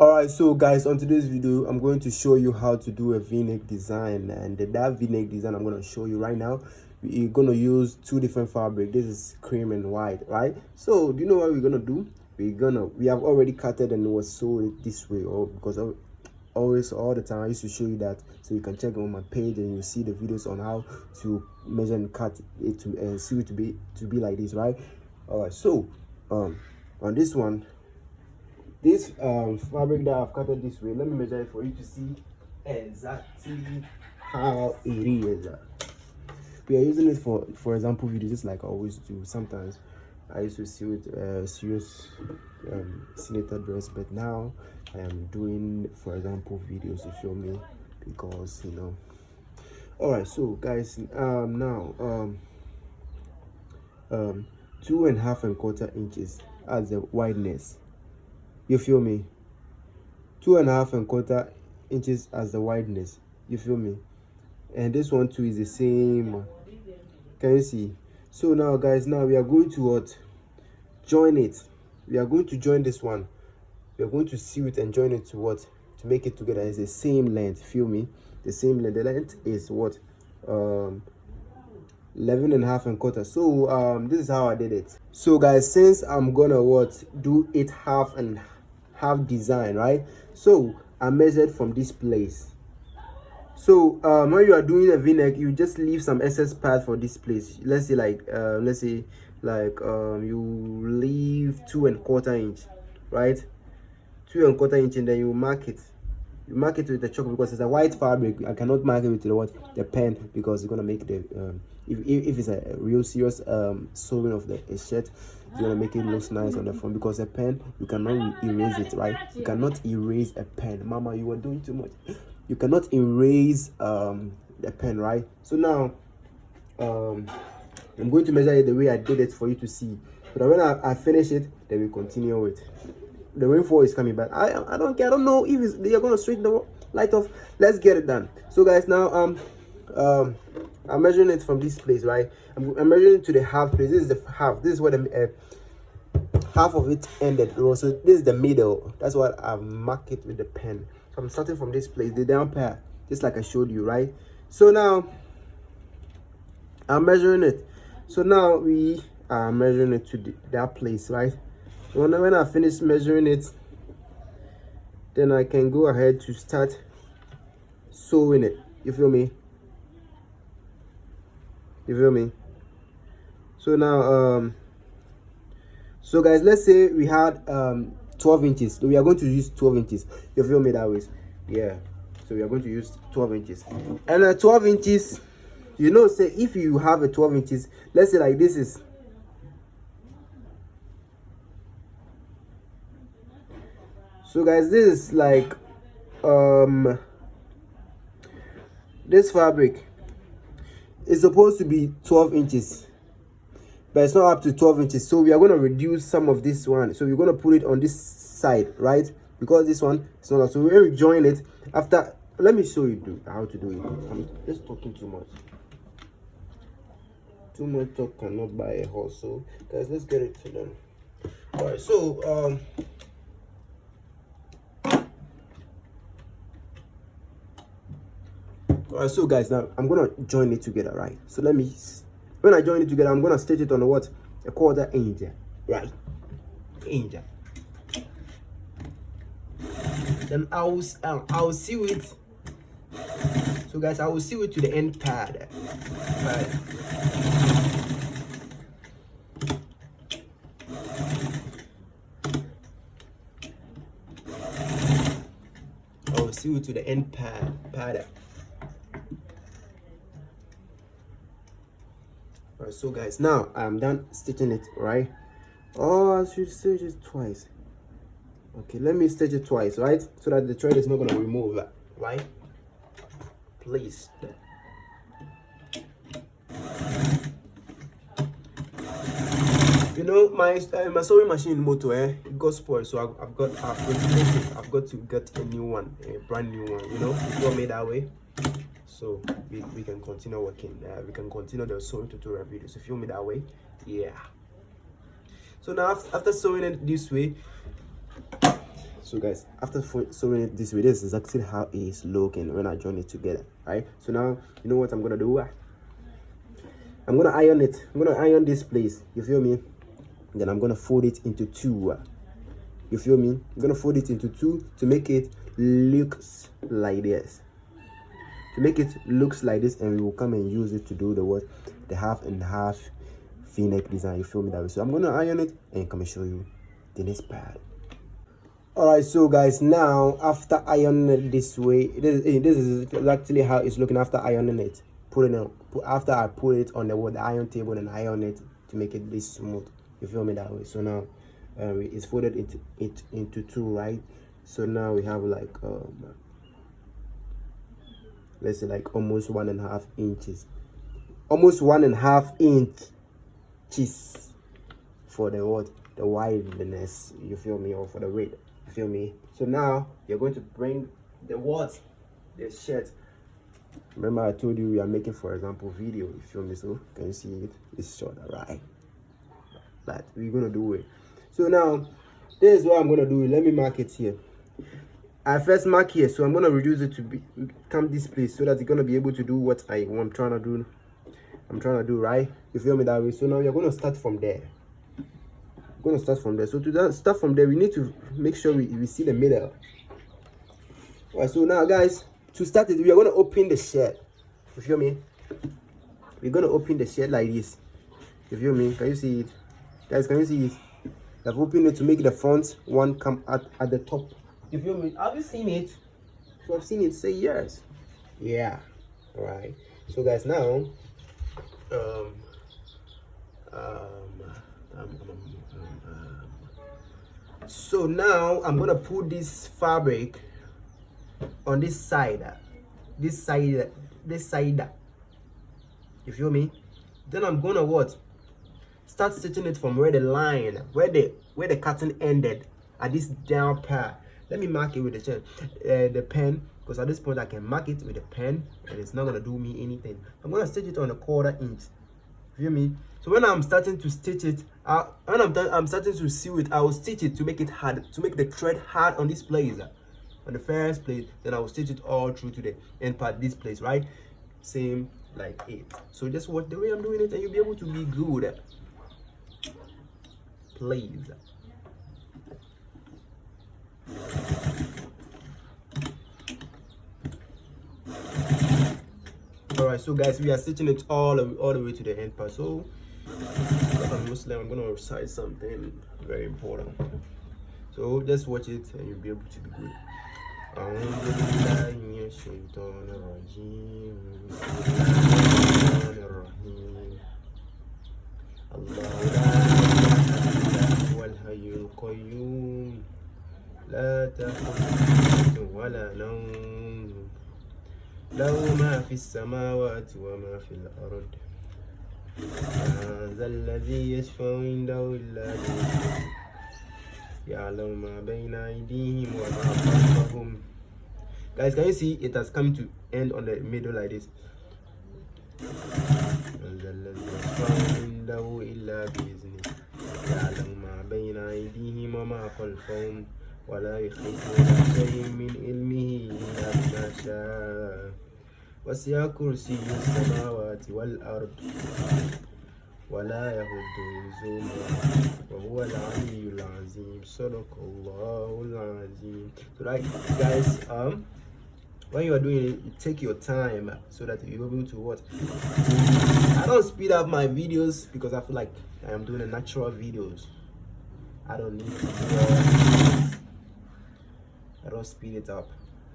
Alright, so guys, on today's video I'm going to show you how to do a v-neck design, and that v-neck design I'm going to show you right now. We're going to use two different fabric. This is cream and white, right? So do you know what we're going to do? We have already cut it and it was sewed this way, or because always all the time I used to show you that, so you can check on my page and you see the videos on how to measure and cut it to and sew it to be like this, right? Alright, so on this one, this fabric that I've cut it this way, let me measure it for you to see exactly how it is. We are using it for example videos, just like I always do. Sometimes I used to sew it serious senator dress, but now I am doing, for example, videos, you feel me, because you know. All right, so guys, now 2.5 inches as the wideness, you feel me. 2.5 inches as the wideness, you feel me. And this one too is the same. Can you see? So now guys, now we are going to what? Join it. We are going to join this one. We are going to sew it and join it to what? To make it together. It's the same length, feel me, the same length. The length is what? 11.5. So this is how I did it. So guys, since I'm gonna what, do it half and half design, right? So I measured from this place. So when you are doing a v-neck, you just leave some excess pad for this place. Let's say like you leave 2.25 inch, right? 2.25 inch, and then you mark it. You mark it with the chalk because it's a white fabric. I cannot mark it with the pen, because it's gonna make the if it's a real serious sewing of the shirt, it's gonna make it look nice on the front, because a pen, you cannot erase it, right? You cannot erase a pen. Mama, you are doing too much. You cannot erase the pen, right? So now I'm going to measure it the way I did it for you to see. But when I finish it, then we continue with the rainfall is coming. But I don't care. I don't know if they are gonna straighten the light off. Let's get it done. So guys, now I'm measuring it from this place, right? I'm measuring it to the half place. This is the half. This is what the half of it ended. So this is the middle. That's what I've marked it with the pen. So I'm starting from this place, the down pair, just like I showed you, right? So now I'm measuring it. So now we are measuring it to that place, right? When I finish measuring it, then I can go ahead to start sewing it. You feel me? You feel me? So now so guys, let's say we had 12 inches. So we are going to use 12 inches. You feel me that way? Yeah. So we are going to use 12 inches. And 12 inches, you know, say if you have a 12 inches, let's say like this is. So guys, this is like this fabric is supposed to be 12 inches. But it's not up to 12 inches, so we are going to reduce some of this one. So we're going to put it on this side, right? Because this one is not. So when we join it after, let me show you how to do it. I'm just talking too much. Too much talk cannot buy a horse. So guys, let's get it to them. All right, so all right, so guys, now I'm gonna join it together, right? So when I join it together, I'm gonna stitch it on what? A 1/4 inch, right? Inch. Then I'll sew it. So guys, I will sew it to the end pad, right? I will sew it to the end pad. Alright, so guys, now I'm done stitching it, right? Oh, I should stitch it twice. Okay, let me stitch it twice, right? So that the thread is not gonna remove that, right? Please. You know, my sewing machine motor, it got spoiled, so I've got to get a new one, a brand new one. You know, it got made that way. So we can continue working. We can continue the sewing tutorial videos. If you feel me that way, yeah. So now after sewing it this way, So guys, after sewing it this way, this is actually how it is looking when I join it together, right? So now you know what I'm gonna do. I'm gonna iron it. I'm gonna iron this place, you feel me? Then I'm gonna fold it into two. You feel me? I'm gonna fold it into two to make it looks like this. To make it looks like this, and we will come and use it to do the what? The half and half v-neck design. You feel me that way? So I'm gonna iron it and come and show you the next part. Alright, so guys, now after ironing it this way, this is actually how it's looking after ironing it. After I put it on the iron table and iron it to make it this smooth. You feel me that way? So now it's folded into two, right? So now we have like let's say like almost 1.5 inches, almost 1.5 inches for the wideness, you feel me, or for the weight, you feel me? So now you're going to bring the shirt. Remember I told you we are making, for example, video, you feel me? So can you see it? It's short, right? But we're gonna do it. So now this is what I'm gonna do. Let me mark it here. I first mark here, so I'm gonna reduce it to come this place so that it's gonna be able to do what I'm trying to do. Right? You feel me that way? So now you're gonna start from there. So to start from there, we need to make sure we see the middle. Alright, so now guys, to start it, we are gonna open the shirt. You feel me? We're gonna open the shirt like this. You feel me? Can you see it? Guys, can you see it? I've opened it to make the front one come at the top. You feel me? Have you seen it? If you have seen it, say yes. Yeah. Alright. So guys, now so now I'm gonna put this fabric on this side. You feel me? Then I'm gonna what? Start stitching it from where the line, where the cutting ended at this down part. Let me mark it with the pen, because at this point I can mark it with the pen and it's not gonna do me anything. I'm gonna stitch it on a 1/4 inch. Feel me? So when I'm starting to stitch it, when I'm starting to sew it, I will stitch it to make it hard, to make the thread hard on this place, on the first place. Then I will stitch it all through to the end part, this place, right? Same like it. So just watch the way I'm doing it, and you'll be able to be good. Please. Alright, so guys, we are stitching it all the way to the end part. So because I'm Muslim, I'm gonna recite something very important. So just watch it and you'll be able to be good. لا تأخذه ولا نوم له ما في السماوات وما في الأرض هذا الذي يشفع عنده إلا بإذنه يعلم ما بين أيديهم وما خلفهم. Guys, can you see it has come to end on the middle like this? هذا الذي يشفع عنده إلا بإذنه يعلم ما بين أيديهم وما خلفهم ولا يحيطون بشيء من علمه إلا بما شاء وسع كرسي السماوات والأرض ولا يهد حفظهما وهو العلي العظيم صدق الله العظيم. So like guys, when you are doing it, you take your time so that you're able to what? I don't speed up my videos because I feel like I am doing a natural videos. I don't need to I don't speed it up.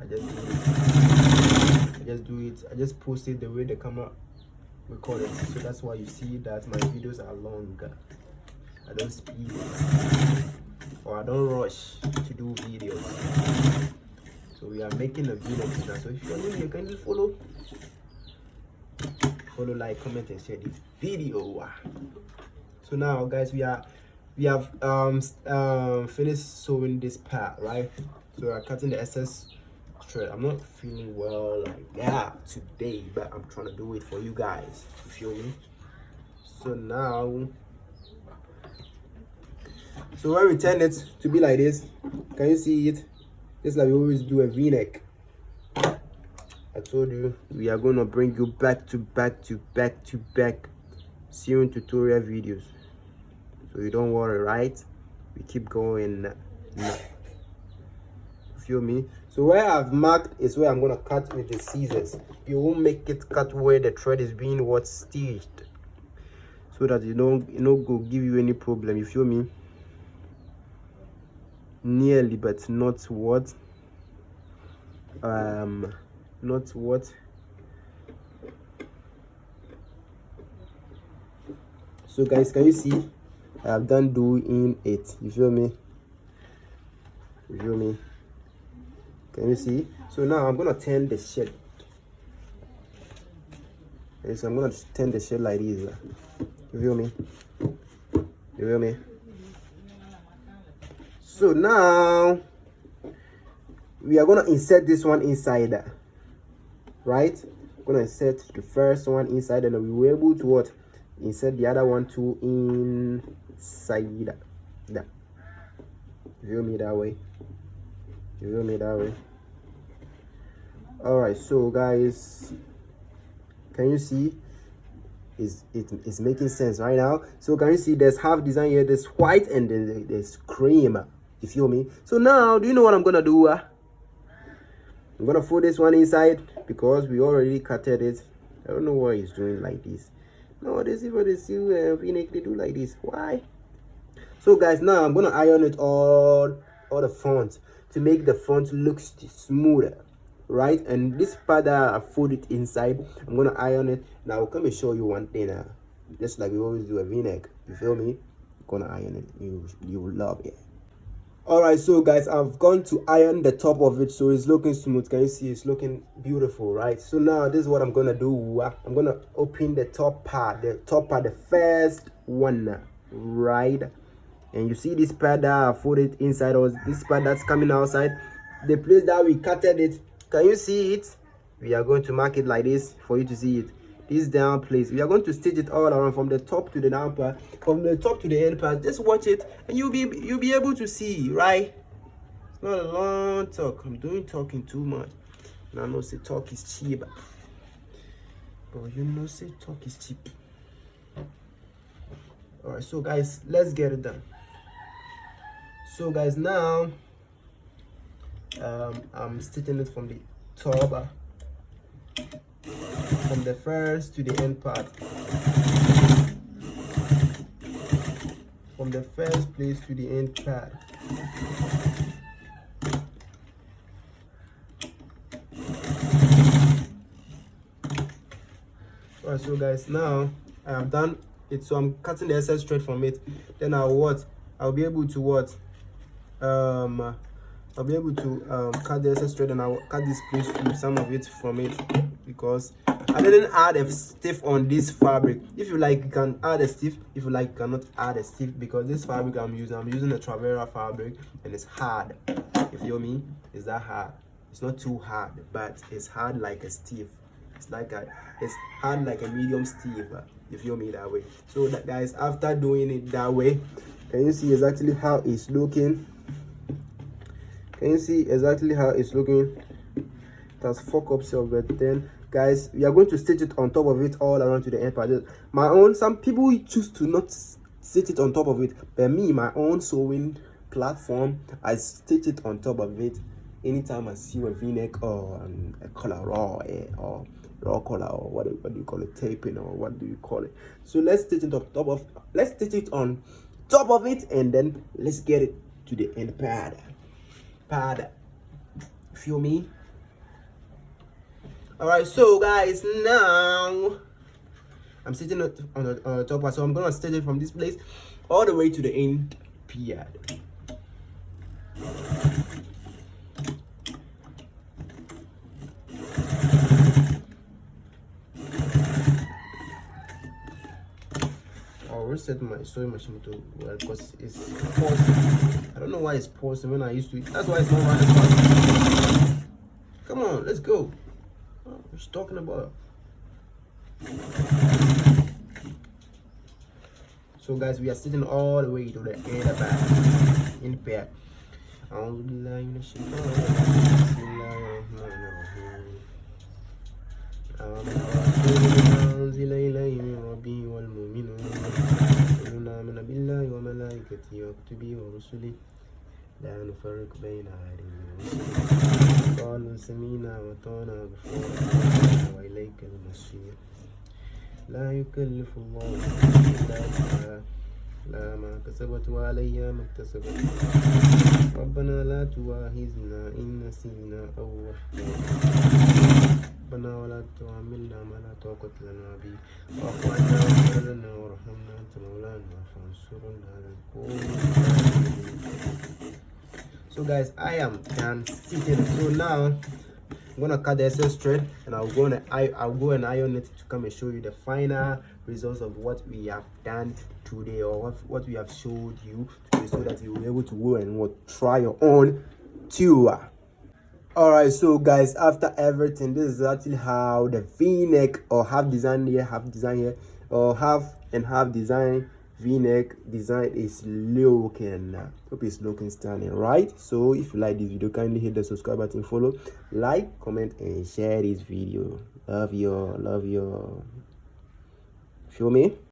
I just post it the way the camera record it. So that's why you see that my videos are longer. I don't speed it, or I don't rush to do videos. So we are making a video now. So if you're new, you can just follow, like, comment, and share this video. So now, guys, we have finished sewing this part, right? So I'm cutting the excess thread. I'm not feeling well like that today, but I'm trying to do it for you guys. You feel me? So now So when we turn it to be like this, can you see it? Just like we always do a v-neck. I told you we are going to bring you back to back sewing tutorial videos, so you don't worry, right? We keep going now. Feel me? So where I've marked is where I'm going to cut with the scissors. You won't make it cut where the thread is being stitched, so that you don't go give you any problem. You feel me? Nearly, but not what so guys, can you see I have done doing it? You feel me? Can you see? So now I'm gonna turn the shell. Okay, so I'm gonna turn the shell like this. You feel me? So now we are gonna insert this one inside, right? I'm gonna insert the first one inside, and we will be able to what? Insert the other one too inside that. You feel me that way? All right, so guys, can you see? It's making sense right now? So can you see there's half design here, there's white, and then there's cream. You feel me? So now, do you know what I'm gonna do? I'm gonna fold this one inside because we already cutted it. I don't know why he's doing like this. No, this is what they sew v-neck, they do like this. Why? So guys, now I'm gonna iron it all the front to make the front look smoother, right? And this part that I folded inside, I'm gonna iron it. Now I'll come and show you one thing. Just like we always do a v-neck. You feel me? I'm gonna iron it. You will love it. All right, so guys, I've gone to iron the top of it, so it's looking smooth. Can you see? It's looking beautiful, right? So now this is what I'm gonna do. I'm gonna open the top part, the first one, right? And you see this part that I folded inside, or this part that's coming outside, the place that we cutted it. Can you see it? We are going to mark it like this for you to see it. This down place, we are going to stitch it all around from the top to the down part, from the top to the end part. Just watch it and you'll be able to see, right? It's not a long talk. I'm doing talking too much, and I know say talk is cheap, but you know say talk is cheap. All right, so guys, let's get it done. So guys, now I'm stitching it from the top, from the first to the end part, from the first place to the end part. Alright, so guys, now I have done it, so I'm cutting the excess thread from it. Then I'll be able to cut the excess thread, and I'll cut this piece to some of it from it, because I didn't add a stiff on this fabric. If you like, you can add a stiff. If you like, you cannot add a stiff, because this fabric I'm using a Travera fabric, and it's hard. You feel me? It's that hard. It's not too hard, but it's hard like a stiff. It's hard like a medium stiff. You feel me that way? So that, guys, after doing it that way, can you see exactly how it's looking? Can you see exactly how it's looking? That's fuck up self, but then guys, we are going to stitch it on top of it all around to the end part. Some people choose to not stitch it on top of it, but me, my own sewing platform, I stitch it on top of it anytime I sew a v-neck or a collar or raw collar, or what do you call it, taping, or what do you call it? So let's stitch it on top of it, and then let's get it to the end pad. Feel me? All right, so guys, now I'm stitching it on the top part, so I'm gonna stitch it from this place all the way to the end pad. I'll reset my sewing machine to because it's pausing. I don't know why it's pausing when I used to. That's why it's not running fast. Come on, let's go. What you talking about? So guys, we are sitting all the way to the other back in pair. أعوذ بالله من الشيطان الرجيم بسم الله الرحمن الرحيم آمن الرسول بما أنزل إليه من ربه والمؤمنون كلنا آمن بالله وملائكته وكتبه ورسله لا نفرق بين أحد من رسله قالوا سمعنا وأطعنا غفرانك وإليك المصير لا يكلف الله إلا وسعها لا ما كسبت وعليها ما اكتسبت ربنا لا تؤاخذنا إن نسينا أو أخطأنا ربنا ولا تحملنا ما لا طاقة لنا به واعف عنا واغفر لنا وارحمنا أنت مولانا فانصرنا على القوم الكافرين. So guys, I am done sitting. So now I'm gonna cut the excess thread and I'll go and iron it to come and show you the final results of what we have done today, or what we have showed you today, so that you'll be able to go and try your own too. All right, so guys, after everything, this is actually how the v-neck, or half design here, or half and half design v-neck design is looking. Hope it's looking stunning, right? So if you like this video, kindly hit the subscribe button, follow, like, comment and share this video. Love you. Feel me?